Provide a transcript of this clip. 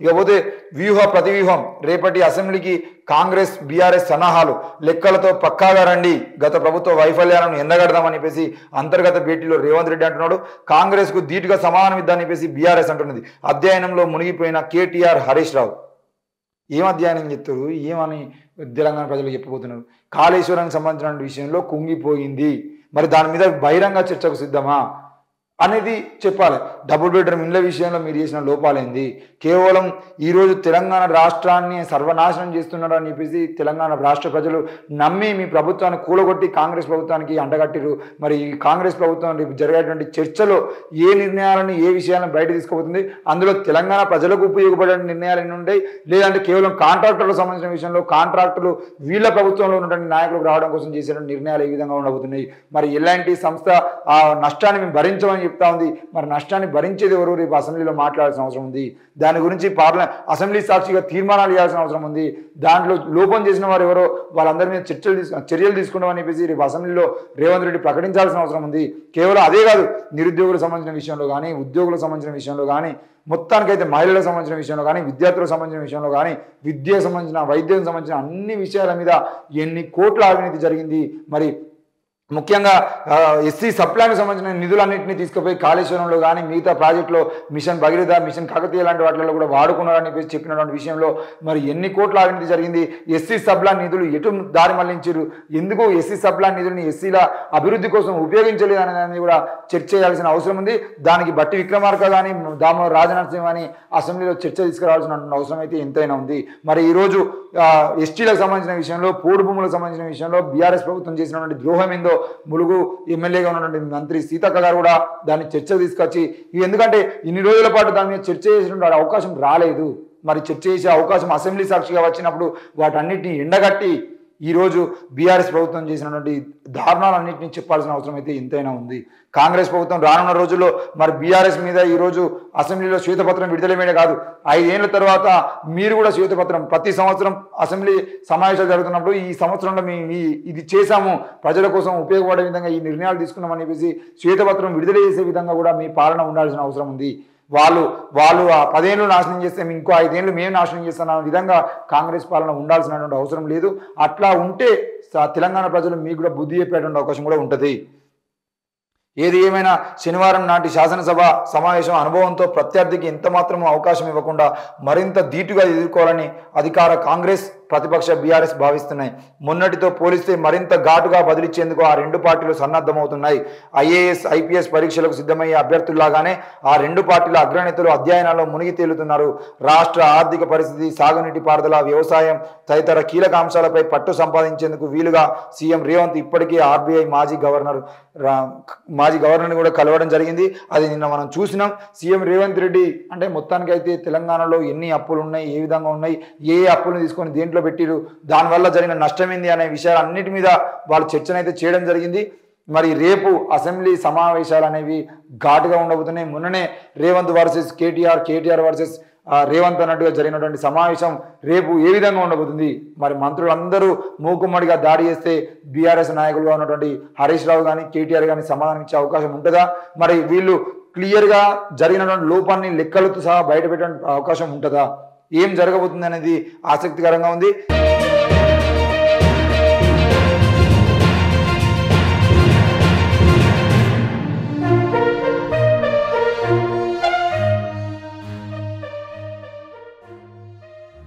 ఇకపోతే వ్యూహ ప్రతివ్యూహం రేపటి అసెంబ్లీకి కాంగ్రెస్ బీఆర్ఎస్ సన్నాహాలు లెక్కలతో పక్కాగా రండి గత ప్రభుత్వ వైఫల్యాలను ఎండగడదామని చెప్పేసి అంతర్గత భేటీలో రేవంత్ రెడ్డి అంటున్నాడు. కాంగ్రెస్ కు ధీటుగా సమానం ఇద్దామని చెప్పేసి బీఆర్ఎస్ అంటున్నది. అధ్యయనంలో మునిగిపోయిన కేటీఆర్ హరీష్ రావు ఏం అధ్యయనం చెప్తారు, ఏమని తెలంగాణ ప్రజలకు చెప్పబోతున్నారు? కాళేశ్వరానికి సంబంధించిన విషయంలో కుంగిపోయింది, మరి దాని మీద బహిరంగ చర్చకు సిద్ధమా అనేది చెప్పాలి. డబుల్ బెడ్రూమ్ ఇళ్ల విషయంలో మీరు చేసిన లోపాలేంది? కేవలం ఈరోజు తెలంగాణ రాష్ట్రాన్ని సర్వనాశనం చేస్తున్నారు అని చెప్పేసి తెలంగాణ రాష్ట్ర ప్రజలు నమ్మి మీ ప్రభుత్వాన్ని కూలగొట్టి కాంగ్రెస్ ప్రభుత్వానికి అంటగట్టిరు. మరి ఈ కాంగ్రెస్ ప్రభుత్వం రేపు జరిగేటువంటి చర్చలో ఏ నిర్ణయాలను ఏ విషయాలను బయట తీసుకుపోతుంది, అందులో తెలంగాణ ప్రజలకు ఉపయోగపడే నిర్ణయాలు ఎన్ని ఉంటాయి, లేదంటే కేవలం కాంట్రాక్టర్లకు సంబంధించిన విషయంలో కాంట్రాక్టులు వీళ్ళ ప్రభుత్వంలో ఉన్నటువంటి నాయకులకు రావడం కోసం చేసిన నిర్ణయాలు ఏ విధంగా ఉండబోతున్నాయి? మరి ఎలాంటి సంస్థ ఆ నష్టాన్ని మేము భరించమని చెప్తా ఉంది. మరి నష్టాన్ని భరించేది ఎవరు? రేపు అసెంబ్లీలో మాట్లాడాల్సిన అవసరం ఉంది. దాని గురించి అసెంబ్లీ సాక్షిగా తీర్మానాలు చేయాల్సిన అవసరం ఉంది. దాంట్లో లోపం చేసిన వారు ఎవరో వాళ్ళందరి మీద చర్యలు తీసుకుంటామని చెప్పేసి రేపు అసెంబ్లీలో రేవంత్ రెడ్డి ప్రకటించాల్సిన అవసరం ఉంది. కేవలం అదే కాదు, నిరుద్యోగులకు సంబంధించిన విషయంలో కానీ, ఉద్యోగులకు సంబంధించిన విషయంలో కానీ, మొత్తానికైతే మహిళలకు సంబంధించిన విషయంలో కానీ, విద్యార్థులకు సంబంధించిన విషయంలో కానీ, విద్యకు సంబంధించిన వైద్యం సంబంధించిన అన్ని విషయాల మీద ఎన్ని కోట్ల అవినీతి జరిగింది. మరి ముఖ్యంగా ఎస్సీ సప్లాన్కి సంబంధించిన నిధులన్నింటినీ తీసుకుపోయి కాళేశ్వరంలో కానీ మిగతా ప్రాజెక్టులో మిషన్ భగీరథ, మిషన్ కాకతీయ లాంటి వాటిలో కూడా వాడుకున్నారని చెప్పినటువంటి విషయంలో మరి ఎన్ని కోట్ల అవినీతి జరిగింది? ఎస్సీ సప్లాన్ నిధులు ఎటు దారి మళ్లించారు? ఎందుకు ఎస్సీ సప్లాన్ నిధులని ఎస్సీల అభివృద్ధి కోసం ఉపయోగించలేదు అనేది కూడా చర్చ చేయాల్సిన అవసరం ఉంది. దానికి బట్టి విక్రమార్క కానీ దామోదర్ రాజనరసింహ కానీ అసెంబ్లీలో చర్చ తీసుకురావాల్సిన అవసరం అయితే ఎంతైనా ఉంది. మరి ఈరోజు ఎస్టీలకు సంబంధించిన విషయంలో, పోడు భూములకు సంబంధించిన విషయంలో బీఆర్ఎస్ ప్రభుత్వం చేసినటువంటి ద్రోహం ఏందో ములుగు ఎమ్మెల్యేగా ఉన్నటువంటి మంత్రి సీతక్క గారు కూడా దాన్ని చర్చకు తీసుకొచ్చి, ఎందుకంటే ఇన్ని రోజుల పాటు దాని మీద చర్చ చేసినటువంటి అవకాశం రాలేదు. మరి చర్చ చేసే అవకాశం అసెంబ్లీ సాక్షిగా వచ్చినప్పుడు వాటన్నిటిని ఎండగట్టి ఈరోజు బీఆర్ఎస్ ప్రభుత్వం చేసినటువంటి దారుణాలన్నింటినీ చెప్పాల్సిన అవసరం అయితే ఎంతైనా ఉంది. కాంగ్రెస్ ప్రభుత్వం రానున్న రోజుల్లో మరి బీఆర్ఎస్ మీద ఈరోజు అసెంబ్లీలో శ్వేతపత్రం విడుదలమేనే కాదు, 5 ఏళ్ల తర్వాత మీరు కూడా శ్వేతపత్రం ప్రతి సంవత్సరం అసెంబ్లీ సమావేశాలు జరుగుతున్నప్పుడు ఈ సంవత్సరంలో ఇది చేశాము, ప్రజల కోసం ఉపయోగపడే విధంగా ఈ నిర్ణయాలు తీసుకున్నామని చెప్పేసి శ్వేతపత్రం విడుదల చేసే విధంగా కూడా మీ పాలన ఉండాల్సిన అవసరం ఉంది. వాళ్ళు ఆ 10 ఏళ్ళు నాశనం చేస్తే ఇంకో 5 ఏళ్ళు మేము నాశనం చేస్తాం విధంగా కాంగ్రెస్ పాలన ఉండాల్సినటువంటి అవసరం లేదు. అట్లా ఉంటే తెలంగాణ ప్రజలు మీకు కూడా బుద్ధి చెప్పేటువంటి అవకాశం కూడా ఉంటుంది. ఏది ఏమైనా శనివారం నాటి శాసనసభ సమావేశం అనుభవంతో ప్రత్యర్థికి ఎంత మాత్రం అవకాశం ఇవ్వకుండా మరింత ధీటుగా ఎదుర్కోవాలని అధికార కాంగ్రెస్ ప్రతిపక్ష బీఆర్ఎస్ భావిస్తున్నాయి. మొన్నటితో పోలిస్తే మరింత ఘాటుగా బదిలిచ్చేందుకు ఆ రెండు పార్టీలు సన్నద్ధమవుతున్నాయి. ఐఏఎస్ ఐపీఎస్ పరీక్షలకు సిద్ధమయ్యే అభ్యర్థుల్లాగానే ఆ రెండు పార్టీల అగ్రనేతలు అధ్యయనాల్లో మునిగి తేలుతున్నారు. రాష్ట్ర ఆర్థిక పరిస్థితి, సాగునీటి పారుదల, వ్యవసాయం తదితర కీలక అంశాలపై పట్టు సంపాదించేందుకు వీలుగా సీఎం రేవంత్ ఇప్పటికే ఆర్బీఐ మాజీ గవర్నర్ని కూడా కలవడం జరిగింది. అది నిన్న మనం చూసినాం. సీఎం రేవంత్ రెడ్డి అంటే మొత్తానికైతే తెలంగాణలో ఎన్ని అప్పులు ఉన్నాయి, ఏ విధంగా ఉన్నాయి, ఏ అప్పులను తీసుకొని దేంట్లో పెట్టిరు, దానివల్ల జరిగిన నష్టం ఏంది అనే విషయాలు అన్నిటి మీద వాళ్ళు చర్చనైతే చేయడం జరిగింది. మరి రేపు అసెంబ్లీ సమావేశాలు అనేవి ఘాటుగా ఉండబోతున్నాయి. మొన్ననే రేవంత్ వర్సెస్ కేటీఆర్ వర్సెస్ రేవంత్ అన్నట్టుగా జరిగినటువంటి సమావేశం రేపు ఏ విధంగా ఉండబోతుంది? మరి మంత్రులందరూ మూకుమ్మడిగా దాడి చేస్తే బీఆర్ఎస్ నాయకులుగా ఉన్నటువంటి హరీష్ రావు కానీ కేటీఆర్ కానీ సమాధానం ఇచ్చే అవకాశం ఉంటుందా? మరి వీళ్ళు క్లియర్గా జరిగినటువంటి లోపాన్ని లెక్కలతో సహా బయట పెట్టే అవకాశం ఉంటుందా? ఏం జరగబోతుంది అనేది ఆసక్తికరంగా ఉంది.